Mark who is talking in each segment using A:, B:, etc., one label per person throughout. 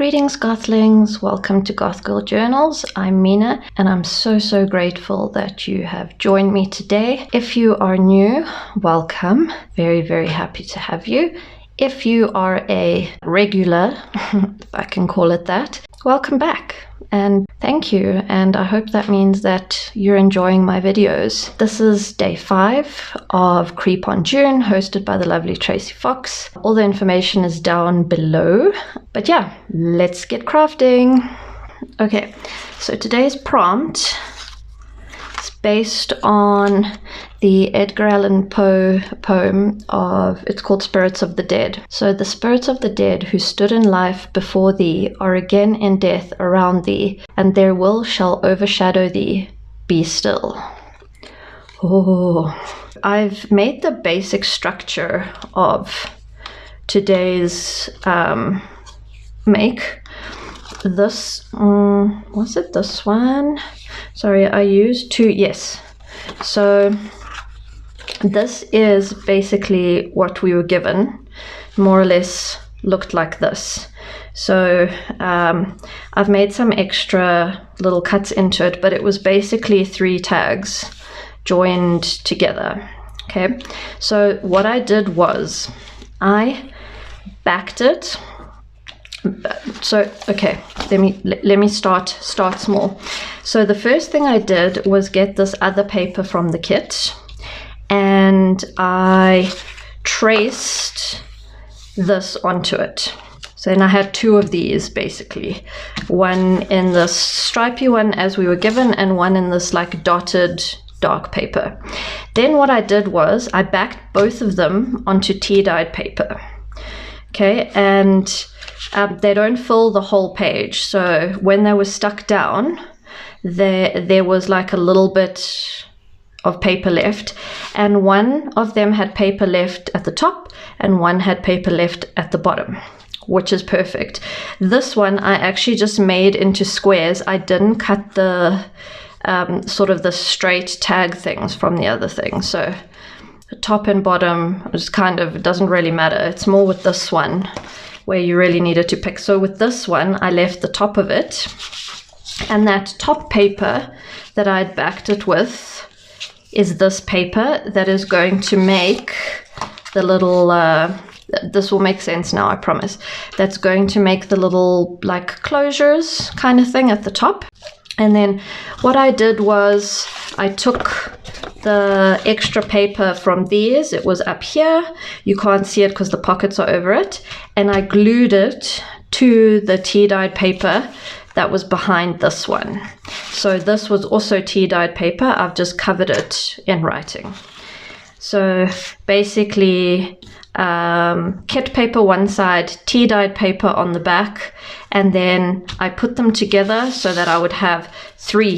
A: Greetings Gothlings, welcome to Gothgirljournals. I'm Mina and I'm so grateful that you have joined me today. If you are new, welcome. Very happy to have you. If you are a regular, if I can call it that, welcome back and thank you, and I hope that means that you're enjoying my videos. This is day 5 of Creep on June, hosted by the lovely Tracy Fox. All the information is down below, but yeah, let's get crafting. Okay, so today's prompt is based on the Edgar Allan Poe poem it's called Spirits of the Dead. So the spirits of the dead who stood in life before thee are again in death around thee, and their will shall overshadow thee. Be still. Oh, I've made the basic structure of today's make. This, was it this one? Sorry, I used two, yes. So this is basically what we were given, more or less looked like this. So I've made some extra little cuts into it, but it was basically 3 tags joined together. Okay, so what I did was I backed it. So okay, let me start small. So the first thing I did was get this other paper from the kit, and I traced this onto it. So then I had 2 of these basically, one in this stripy one as we were given, and one in this like dotted dark paper. Then what I did was I backed both of them onto tea-dyed paper. Okay, and they don't fill the whole page, so when they were stuck down, there was like a little bit of paper left, and one of them had paper left at the top and one had paper left at the bottom, which is perfect. This one I actually just made into squares. I didn't cut the sort of the straight tag things from the other thing, so the top and bottom is kind of, it doesn't really matter. It's more with this one where you really needed to pick. So with this one I left the top of it, and that top paper that I'd backed it with is this paper that is going to make the little this will make sense now, I promise. That's going to make the little like closures kind of thing at the top. And then what I did was I took the extra paper from these, it was up here, you can't see it because the pockets are over it, and I glued it to the tea-dyed paper that was behind this one. So this was also tea-dyed paper, I've just covered it in writing. So basically kit paper one side, tea-dyed paper on the back, and then I put them together so that I would have 3.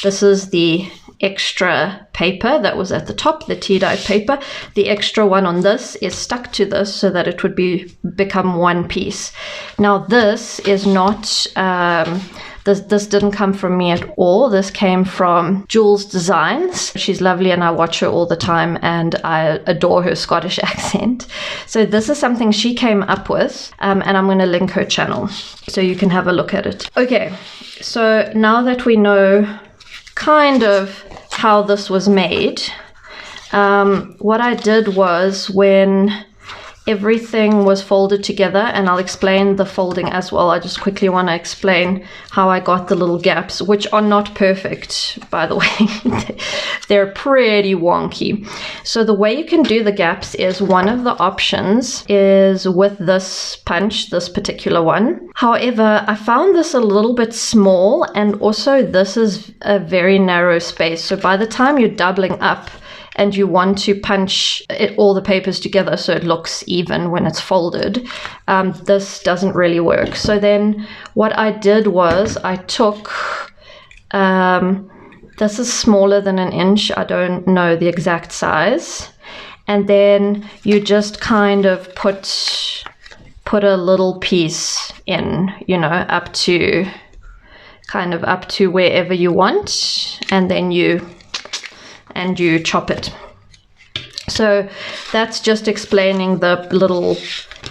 A: This is the extra paper that was at the top, the tea-dyed paper. The extra one on this is stuck to this so that it would become one piece. Now this is not this didn't come from me at all. This came from Jules Designs. She's lovely and I watch her all the time and I adore her Scottish accent. So this is something she came up with, and I'm going to link her channel so you can have a look at it. Okay, so now that we know kind of how this was made, what I did was when everything was folded together, and I'll explain the folding as well. I just quickly want to explain how I got the little gaps, which are not perfect, by the way. They're pretty wonky. So the way you can do the gaps is, one of the options is with this punch, this particular one. However, I found this a little bit small, and also this is a very narrow space. So by the time you're doubling up, and you want to punch all the papers together so it looks even when it's folded, this doesn't really work. So then what I did was I took, this is smaller than an inch, I don't know the exact size, and then you just kind of put a little piece in, you know, up to wherever you want, and then you chop it. So that's just explaining the little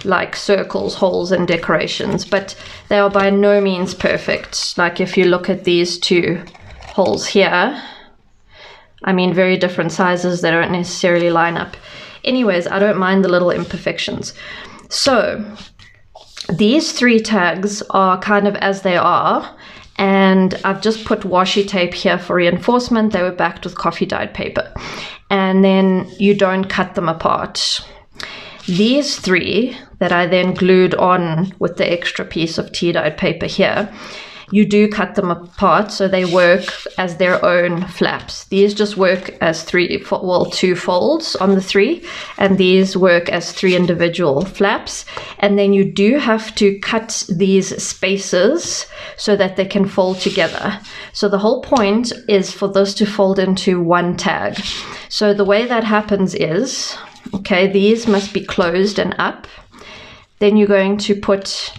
A: like circles, holes and decorations, but they are by no means perfect. Like if you look at these two holes here, I mean, very different sizes, they don't necessarily line up. Anyways, I don't mind the little imperfections. So these 3 tags are kind of as they are, and I've just put washi tape here for reinforcement. They were backed with coffee dyed paper, and then you don't cut them apart. These 3 that I then glued on with the extra piece of tea dyed paper here, you do cut them apart, so they work as their own flaps. These just work as 2 folds on the 3, and these work as 3 individual flaps. And then you do have to cut these spaces so that they can fold together. So the whole point is for this to fold into one tag. So the way that happens is, okay, these must be closed and up. Then you're going to put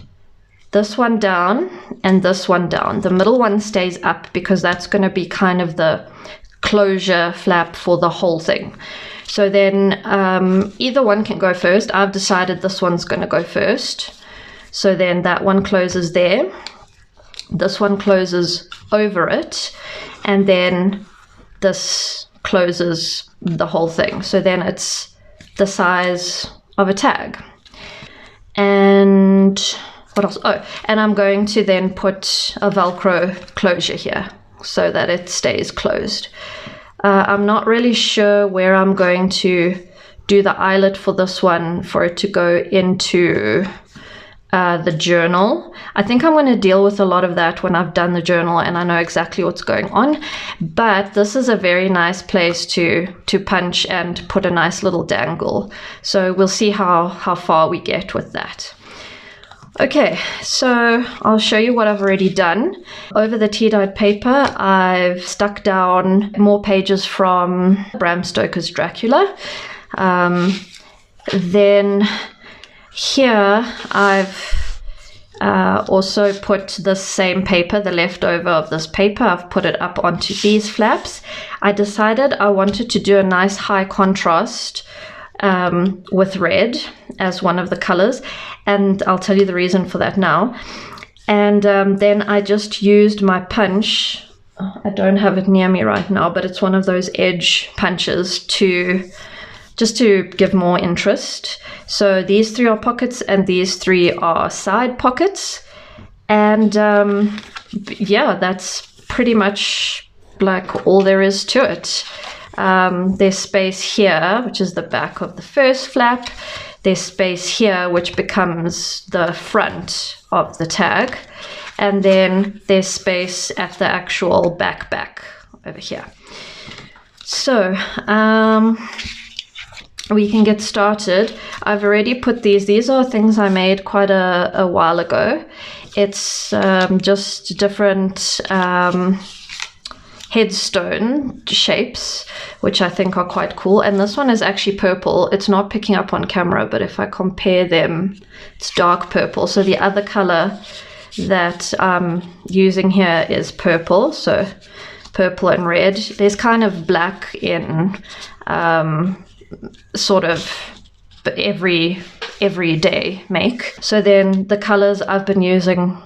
A: this one down and this one down. The middle one stays up because that's going to be kind of the closure flap for the whole thing. So then either one can go first. I've decided this one's going to go first. So then that one closes there. This one closes over it. And then this closes the whole thing. So then it's the size of a tag. And what else? Oh, and I'm going to then put a Velcro closure here so that it stays closed. I'm not really sure where I'm going to do the eyelet for this one for it to go into the journal. I think I'm going to deal with a lot of that when I've done the journal and I know exactly what's going on. But this is a very nice place to punch and put a nice little dangle. So we'll see how far we get with that. Okay, so I'll show you what I've already done. Over the tea-dyed paper, I've stuck down more pages from Bram Stoker's Dracula. Then here I've also put the same paper, the leftover of this paper, I've put it up onto these flaps. I decided I wanted to do a nice high contrast with red as one of the colors, and I'll tell you the reason for that now. And then I just used my punch. I don't have it near me right now, but it's one of those edge punches just to give more interest. So these 3 are pockets and these 3 are side pockets. And yeah, that's pretty much like all there is to it. There's space here, which is the back of the first flap. There's space here, which becomes the front of the tag. And then there's space at the actual back over here. So we can get started. I've already put these are things I made quite a while ago. It's just different headstone shapes, which I think are quite cool. And this one is actually purple. It's not picking up on camera, but if I compare them, it's dark purple. So the other color that I'm using here is purple, so purple and red. There's kind of black in sort of everyday make. So then the colors I've been using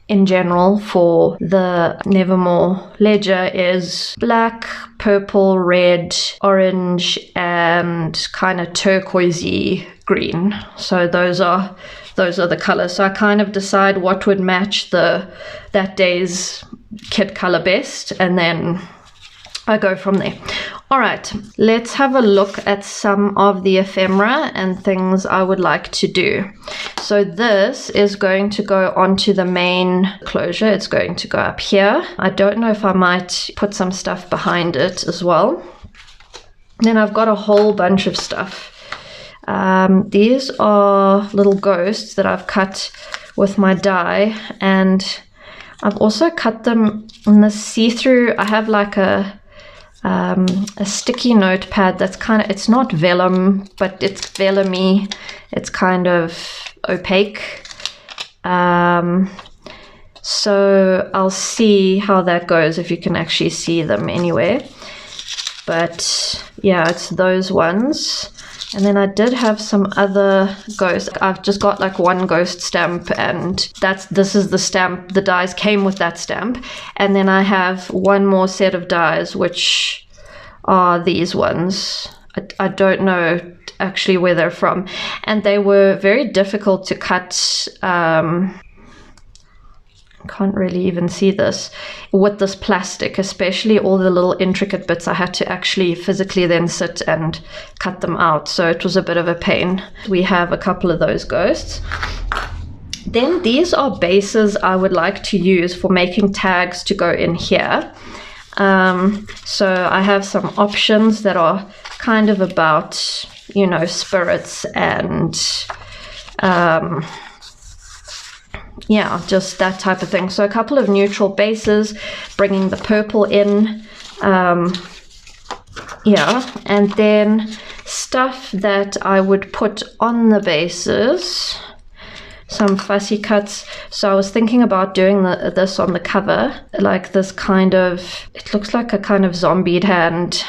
A: in general for the Nevermore ledger is black, purple, red, orange, and kind of turquoisey green. So those are the colors. So I kind of decide what would match that day's kit color best, and then I go from there. All right, let's have a look at some of the ephemera and things I would like to do. So this is going to go onto the main closure. It's going to go up here. I don't know if I might put some stuff behind it as well. Then I've got a whole bunch of stuff. These are little ghosts that I've cut with my die, and I've also cut them in the see-through. I have like a sticky notepad that's kind of, it's not vellum, but it's vellumy. It's kind of opaque. So I'll see how that goes, if you can actually see them anywhere. But yeah, it's those ones. And then I did have some other ghosts. I've just got like one ghost stamp, and this is the stamp. The dies came with that stamp. And then I have one more set of dies, which are these ones. I don't know actually where they're from. And they were very difficult to cut. Can't really even see this with this plastic, especially all the little intricate bits. I had to actually physically then sit and cut them out, so it was a bit of a pain. We have a couple of those ghosts. Then these are bases I would like to use for making tags to go in here. So I have some options that are kind of about, you know, spirits and yeah, just that type of thing. So a couple of neutral bases, bringing the purple in, yeah, and then stuff that I would put on the bases, some fussy cuts. So I was thinking about doing this on the cover, like this kind of, it looks like a kind of zombied hand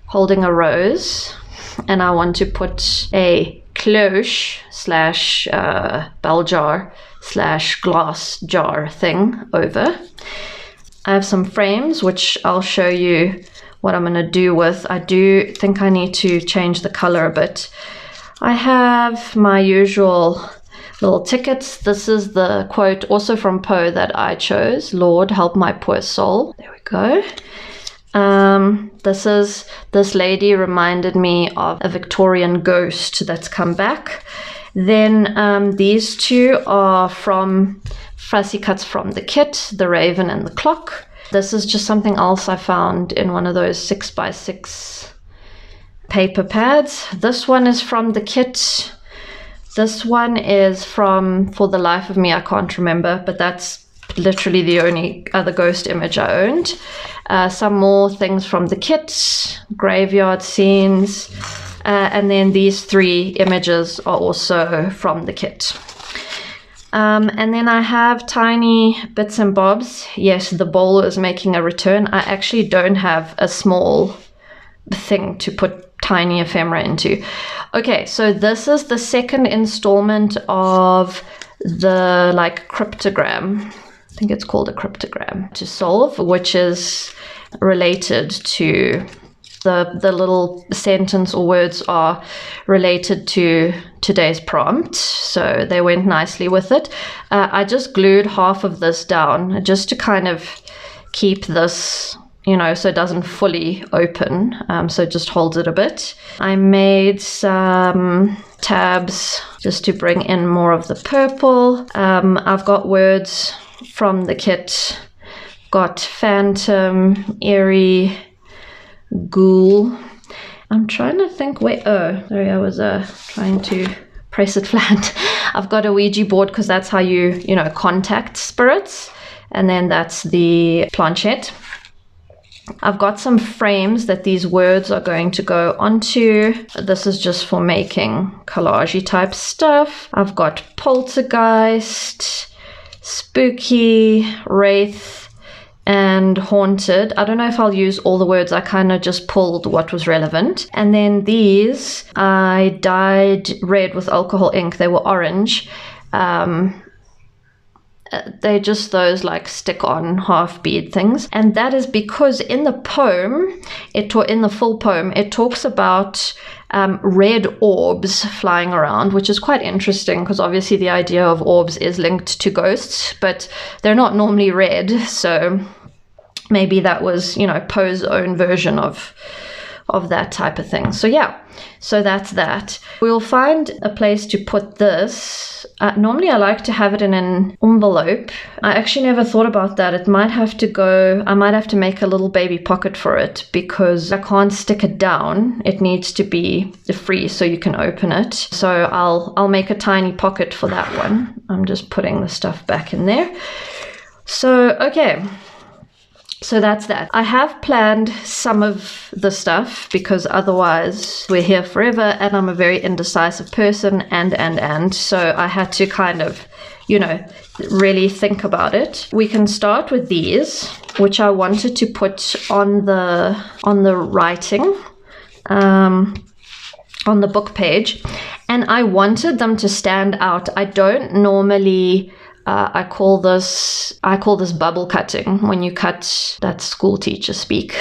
A: holding a rose, and I want to put a cloche slash bell jar slash glass jar thing over. I have some frames which I'll show you what I'm going to do with. I do think I need to change the color a bit. I have my usual little tickets. This is the quote also from Poe that I chose. Lord, help my poor soul. There we go. This lady reminded me of a Victorian ghost that's come back. Then these two are from fussy cuts from the kit, the raven and the clock. This is just something else I found in one of those 6x6 paper pads. This one is from the kit. This one is from For the Life of Me, I can't remember, but that's literally the only other ghost image I owned. Some more things from the kit, graveyard scenes, and then these three images are also from the kit. And then I have tiny bits and bobs. Yes, the bowl is making a return. I actually don't have a small thing to put tiny ephemera into. Okay, so this is the second installment of the like cryptogram. I think it's called a cryptogram to solve, which is related to the little sentence or words are related to today's prompt, so they went nicely with it. I just glued half of this down just to kind of keep this, you know, so it doesn't fully open, so it just holds it a bit. I made some tabs just to bring in more of the purple. I've got words from the kit, got phantom, eerie, ghoul. I'm trying to think where, oh, sorry, I was trying to press it flat. I've got a Ouija board because that's how you know, contact spirits. And then that's the planchette. I've got some frames that these words are going to go onto. This is just for making collage-y type stuff. I've got poltergeist, spooky, wraith, and haunted. I don't know if I'll use all the words. I kind of just pulled what was relevant. And then these I dyed red with alcohol ink. They were orange. They're just those like stick-on half bead things, and that is because in the poem, in the full poem, it talks about red orbs flying around, which is quite interesting because obviously the idea of orbs is linked to ghosts, but they're not normally red, so maybe that was, you know, Poe's own version of that type of thing. So yeah, so that's that. We'll find a place to put this. Normally I like to have it in an envelope. I actually never thought about that. It might have to go, I might have to make a little baby pocket for it because I can't stick it down. It needs to be free so you can open it. So I'll make a tiny pocket for that one. I'm just putting the stuff back in there. So, okay. So that's that. I have planned some of the stuff because otherwise we're here forever, and I'm a very indecisive person and so I had to kind of you know, really think about it. We can start with these, which I wanted to put on the writing, on the book page, and I wanted them to stand out. I don't normally I call this bubble cutting, when you cut, that school teacher speak,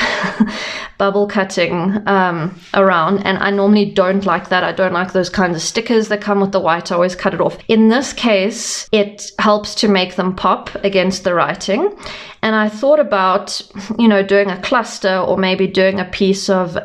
A: bubble cutting around, and I normally don't like that. I don't like those kinds of stickers that come with the white. I always cut it off. In this case, it helps to make them pop against the writing, and I thought about, you know, doing a cluster, or maybe doing a piece of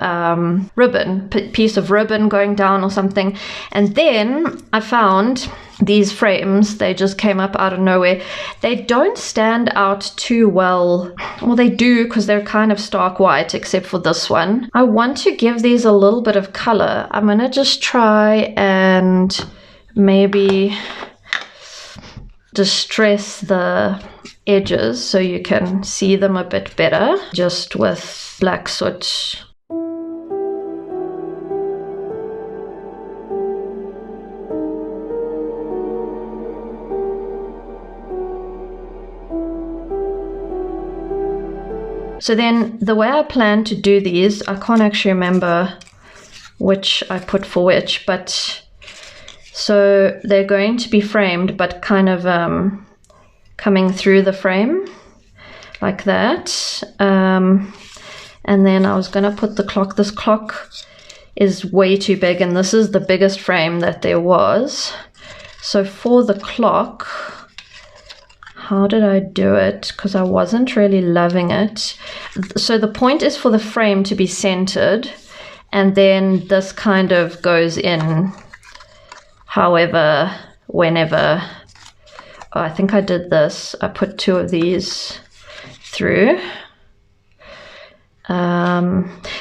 A: ribbon going down or something. And then I found these frames, they just came up out of nowhere. They don't stand out too well. Well, they do, because they're kind of stark white, except for this one. I want to give these a little bit of color. I'm gonna just try and maybe distress the edges so you can see them a bit better, just with black soot. So then the way I plan to do these, I can't actually remember which I put for which, but so they're going to be framed, but kind of coming through the frame like that. And then I was going to put the clock. This clock is way too big, and this is the biggest frame that there was. So for the clock, how did I do it? Because I wasn't really loving it. So the point is for the frame to be centered, and then this kind of goes in however, whenever. Oh, I think I did this. I put 2 of these through.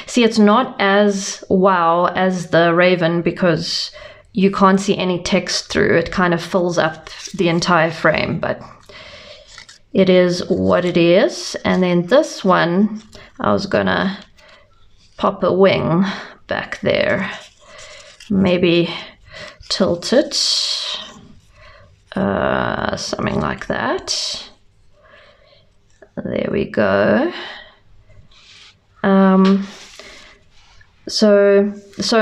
A: See, it's not as wow as the Raven, because you can't see any text through. It kind of fills up the entire frame, but it is what it is. And then this one, I was gonna pop a wing back there, maybe tilt it, something like that. There we go. So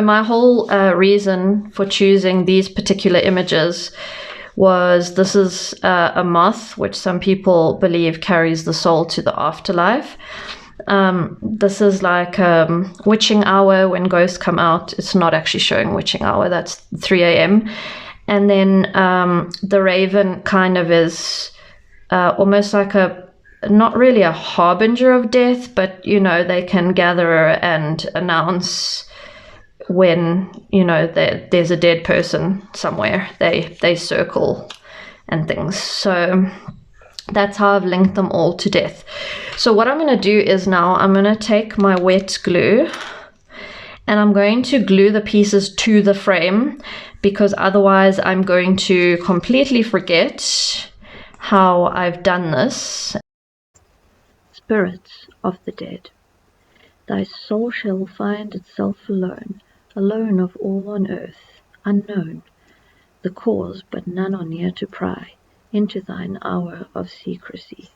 A: my whole reason for choosing these particular images was, this is a moth, which some people believe carries the soul to the afterlife. This is like witching hour, when ghosts come out. It's not actually showing witching hour, that's 3 a.m. And then the raven kind of is almost like not really a harbinger of death, but, you know, they can gather and announce when, you know, there's a dead person somewhere. They circle and things. So that's how I've linked them all to death. So what I'm going to do is, now I'm going to take my wet glue and I'm going to glue the pieces to the frame, because otherwise I'm going to completely forget how I've done this.
B: Spirits of the dead, thy soul shall find itself alone, alone of all on earth, unknown, the cause, but none are near to pry into thine hour of secrecy.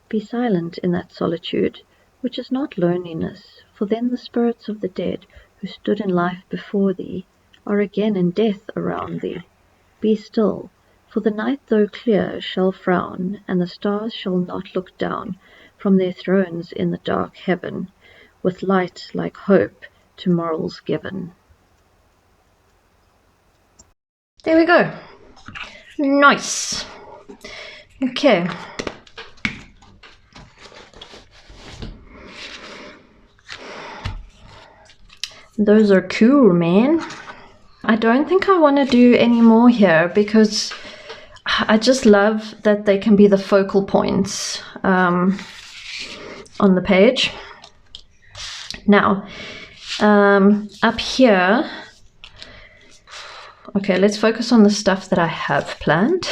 B: Be silent in that solitude, which is not loneliness, for then the spirits of the dead, who stood in life before thee, are again in death around thee. Be still, for the night though clear shall frown, and the stars shall not look down from their thrones in the dark heaven, with light like hope to morals given.
A: There we go. Nice. Okay. Those are cool, man. I don't think I want to do any more here, because I just love that they can be the focal points on the page. Now, up here, okay, let's focus on the stuff that I have planned,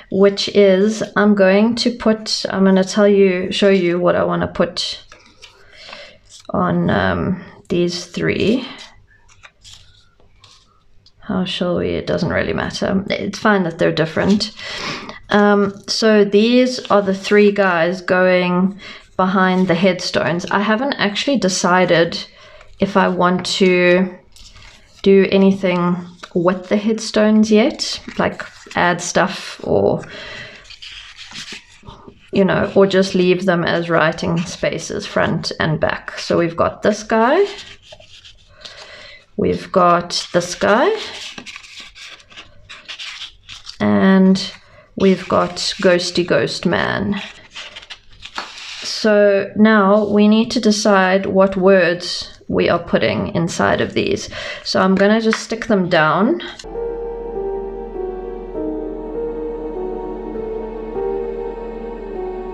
A: which is, I'm going to show you what I want to put on these 3. How shall we? It doesn't really matter. It's fine that they're different. So these are the 3 guys going behind the headstones. I haven't actually decided if I want to do anything with the headstones yet, like add stuff or, you know, or just leave them as writing spaces front and back. So we've got this guy. We've got this guy, and we've got Ghosty Ghost Man. So now we need to decide what words we are putting inside of these. So I'm gonna just stick them down.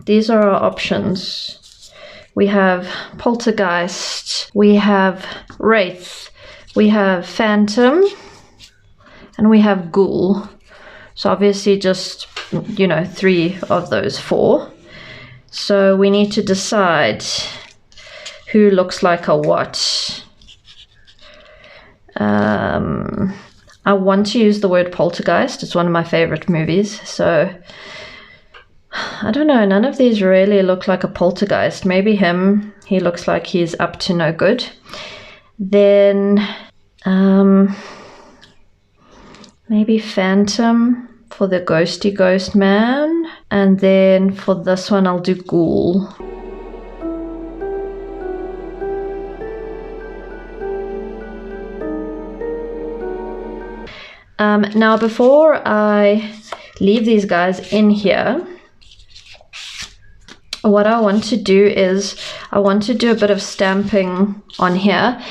A: These are our options. We have poltergeist, we have wraith, we have phantom, and we have ghoul. So obviously just, you know, 3 of those 4. So we need to decide who looks like a what. I want to use the word poltergeist. It's one of my favorite movies. So I don't know, none of these really look like a poltergeist. Maybe him, he looks like he's up to no good. Then maybe phantom for the ghosty ghost man, and then for this one I'll do ghoul. Now before I leave these guys in here, what I want to do is I want to do a bit of stamping on here,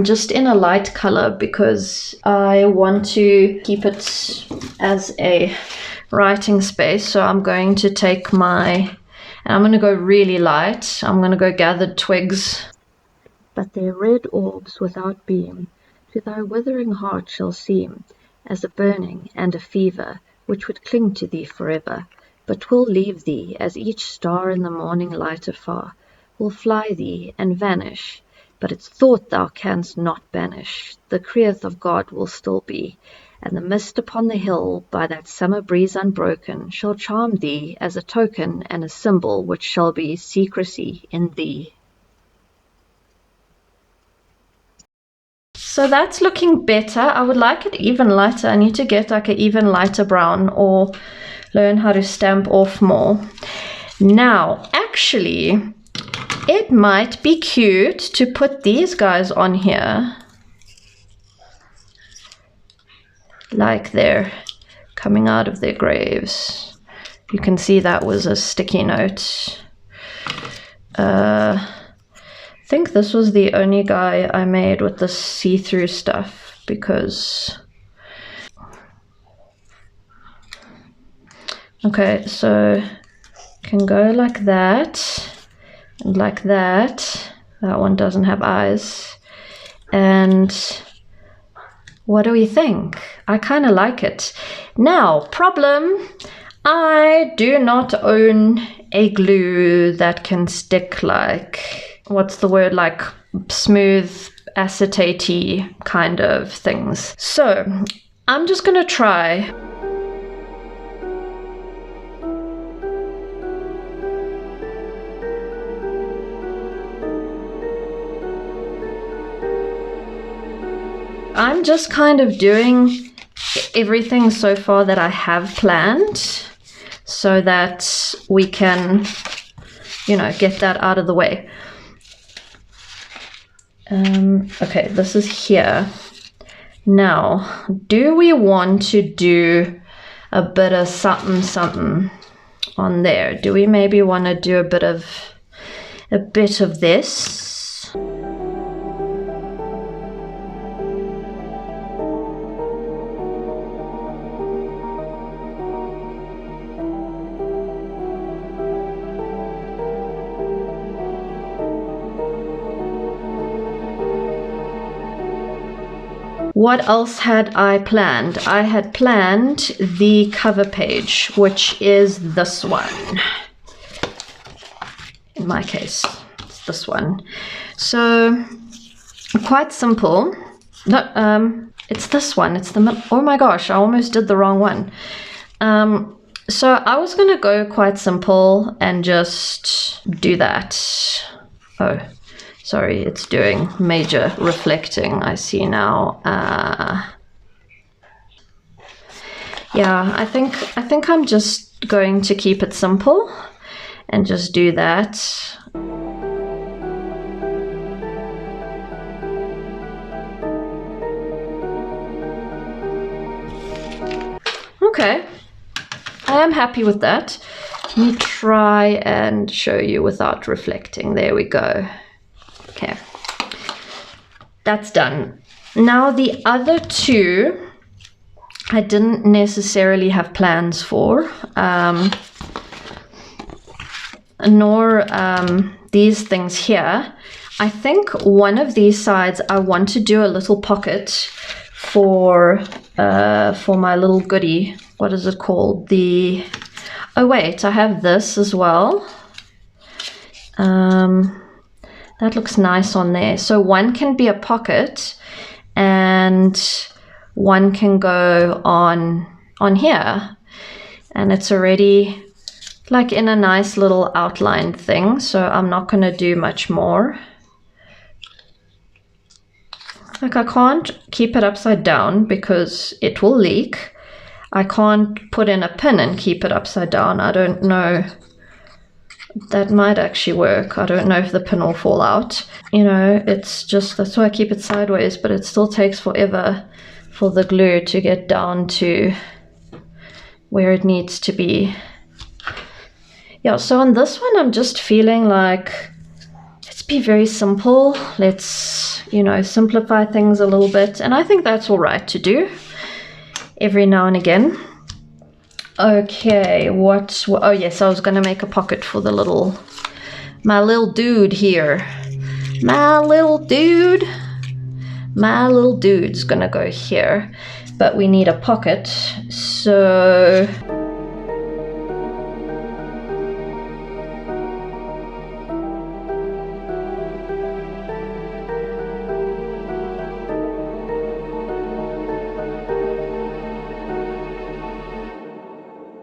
A: just in a light color, because I want to keep it as a writing space. So I'm going to take and I'm going to go really light. I'm going to go gathered twigs.
B: But their red orbs without beam to thy withering heart shall seem as a burning and a fever, which would cling to thee forever, but will leave thee as each star in the morning light afar, will fly thee and vanish, but its thought thou canst not banish. The creath of God will still be, and the mist upon the hill by that summer breeze unbroken shall charm thee as a token and a symbol which shall be secrecy in thee.
A: So that's looking better. I would like it even lighter. I need to get like an even lighter brown or learn how to stamp off more. Now, actually, it might be cute to put these guys on here. Like they're coming out of their graves. You can see that was a sticky note. I think this was the only guy I made with the see-through stuff, because okay, so can go like that and like that. That one doesn't have eyes. And what do we think? I kind of like it. Now, problem, I do not own a glue that can stick like, what's the word, like smooth acetate-y kind of things. So I'm just gonna try. I'm just kind of doing everything so far that I have planned so that we can, you know, get that out of the way. Okay, this is here. Now, do we want to do a bit of something on there? Do we maybe want to do a bit of this? What else had I planned? I had planned the cover page, which is this one. In my case, it's this one. So, quite simple. No, It's this one. It's the oh my gosh, I almost did the wrong one. So I was gonna go quite simple and just do that. Oh, sorry, it's doing major reflecting, I see now. Yeah, I think I'm just going to keep it simple and just do that. Okay, I am happy with that. Let me try and show you without reflecting. There we go. Okay, that's done. Now the other two I didn't necessarily have plans for, nor these things here. I think one of these sides I want to do a little pocket for my little goodie. What is it called? Oh wait, I have this as well. That looks nice on there. So one can be a pocket and one can go on here, and it's already like in a nice little outline thing, so I'm not going to do much more. Like, I can't keep it upside down because it will leak. I can't put in a pin and keep it upside down. I don't know. That might actually work. I don't know if the pin will fall out. You know, it's just, that's why I keep it sideways, but it still takes forever for the glue to get down to where it needs to be. Yeah, so on this one, I'm just feeling like, let's be very simple. Let's, you know, simplify things a little bit. And I think that's all right to do every now and again. Okay, oh yes, I was going to make a pocket for the my little dude here. My little dude's going to go here, but we need a pocket, so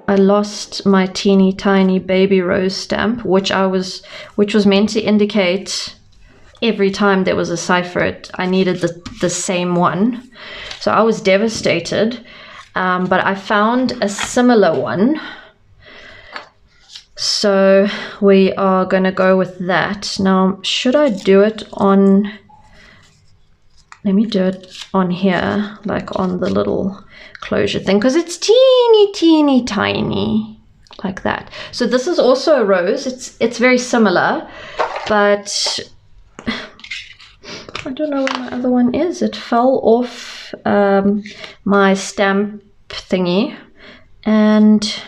A: I lost my teeny tiny baby rose stamp, which was meant to indicate every time there was a cipher, I needed the same one. So I was devastated, but I found a similar one. So we are going to go with that. Now, should I do it on, let me do it on here, like on the little closure thing, because it's teeny tiny, like that. So this is also a rose. It's very similar, but I don't know where my other one is. It fell off my stamp thingy and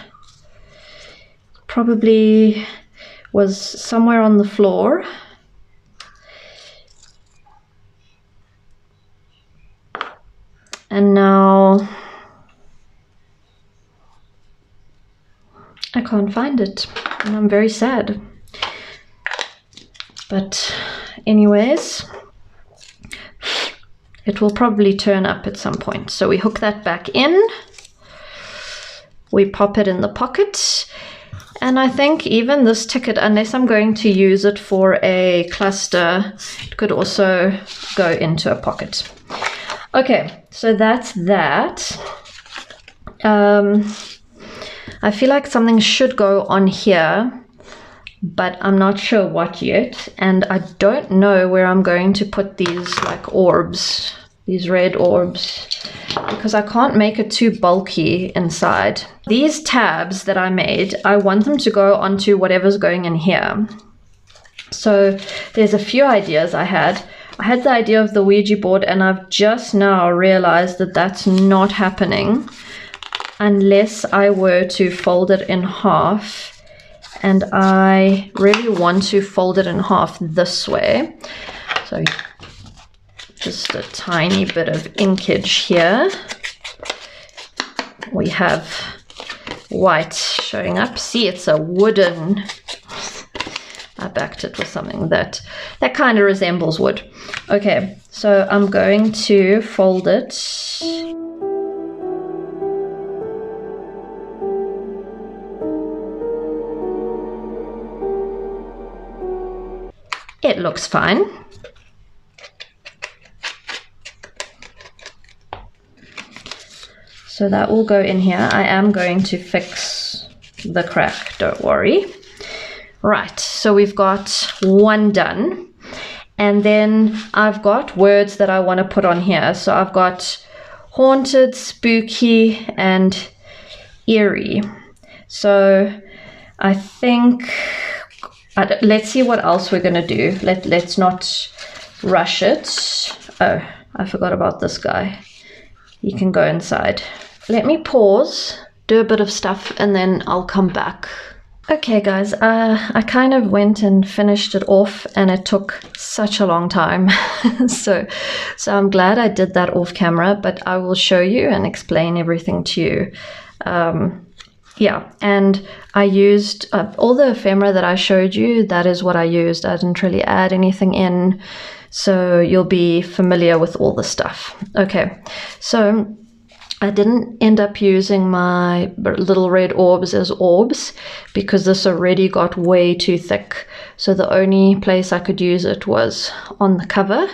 A: probably was somewhere on the floor. And now I can't find it, and I'm very sad. But anyways, it will probably turn up at some point. So we hook that back in, we pop it in the pocket, and I think even this ticket, unless I'm going to use it for a cluster, it could also go into a pocket. Okay, so that's that. I feel like something should go on here, but I'm not sure what yet, and I don't know where I'm going to put these like orbs, these red orbs, because I can't make it too bulky inside. These tabs that I made, I want them to go onto whatever's going in here. So there's a few ideas I had. I had the idea of the Ouija board, and I've just now realized that that's not happening unless I were to fold it in half, and I really want to fold it in half this way. So just a tiny bit of inkage here. We have white showing up. See, it's a wooden, I backed it with something that kind of resembles wood. Okay, So I'm going to fold it. It looks fine. So that will go in here. I am going to fix the crack, don't worry. Right, so we've got one done. And then I've got words that I want to put on here. So I've got haunted, spooky, and eerie. So I think, let's see what else we're going to do. Let's not rush it. Oh, I forgot about this guy. He can go inside. Let me pause, do a bit of stuff, and then I'll come back. Okay guys, I kind of went and finished it off, and it took such a long time. so I'm glad I did that off camera, but I will show you and explain everything to you. Yeah, and I used all the ephemera that I showed you. That is what I used. I didn't really add anything in, so you'll be familiar with all the stuff. Okay, so I didn't end up using my little red orbs as orbs because this already got way too thick. So the only place I could use it was on the cover.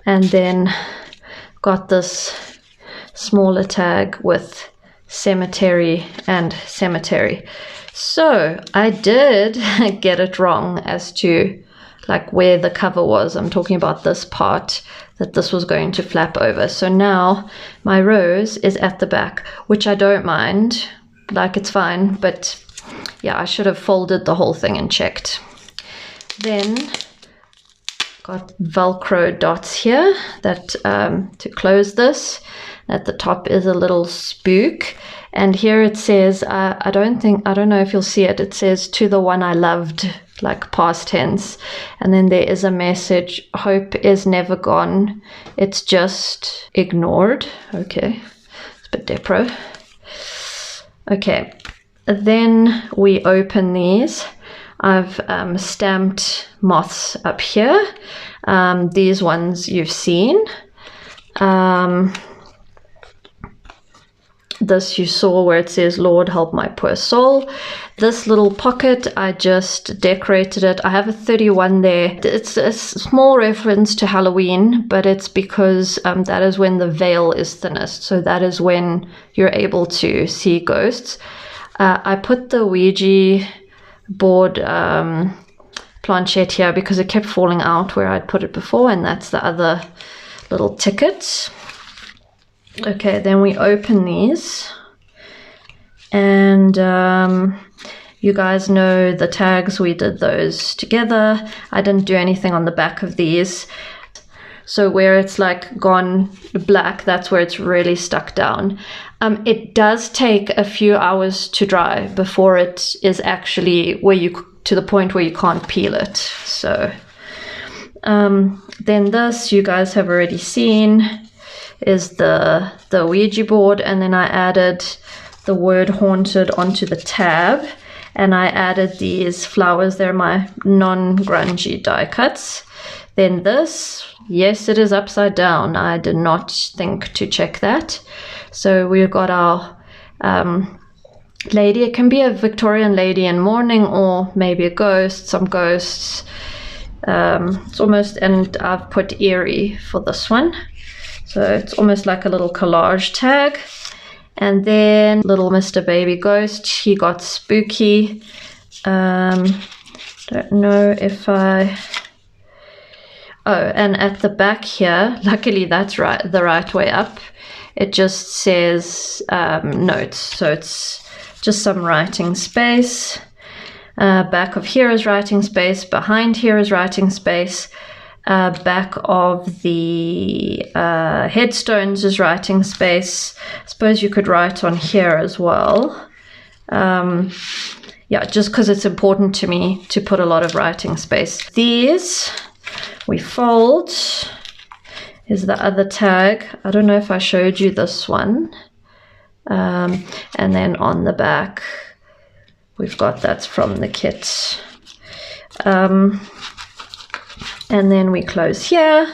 A: And then got this smaller tag with cemetery and cemetery. So I did get it wrong as to like where the cover was. I'm talking about this part, that this was going to flap over. So now my rose is at the back, which I don't mind, like it's fine, but yeah, I should have folded the whole thing and checked. Then got Velcro dots here that to close this. At the top is a little spook, and here it says, I don't know if you'll see it, it says to the one I loved, like past tense, and then there is a message, hope is never gone, it's just ignored. Okay, it's a bit depro. Okay, then we open these. I've stamped moths up here. These ones you've seen. This you saw where it says, Lord help my poor soul. This little pocket, I just decorated it. I have a 31 there. It's a small reference to Halloween, but it's because that is when the veil is thinnest. So that is when you're able to see ghosts. I put the Ouija board planchette here because it kept falling out where I'd put it before, and that's the other little ticket. Okay, then we open these, and you guys know the tags, we did those together. I didn't do anything on the back of these. So where it's like gone black, that's where it's really stuck down. It does take a few hours to dry before it is actually to the point where you can't peel it. So then this you guys have already seen is the Ouija board, and then I added the word haunted onto the tab, and I added these flowers. They're my non-grungy die cuts. Then this, yes, it is upside down. I did not think to check that. So we've got our lady. It can be a Victorian lady in mourning, or maybe a ghost, some ghosts. It's almost, and I've put eerie for this one. So it's almost like a little collage tag. And then little Mr. Baby Ghost, he got spooky. Don't know if I... Oh, and at the back here, luckily that's the right way up. It just says notes. So it's just some writing space. Back of here is writing space. Behind here is writing space. Back of the headstones is writing space. I suppose you could write on here as well. Yeah, just because it's important to me to put a lot of writing space. These we fold is the other tag. I don't know if I showed you this one. And then on the back we've got that's from the kit. And then we close here,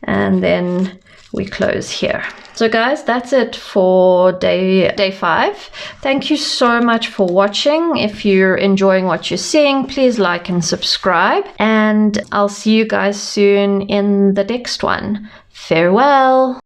A: and then we close here. So guys, that's it for day 5. Thank you so much for watching. If you're enjoying what you're seeing, please like and subscribe, and I'll see you guys soon in the next one. Farewell.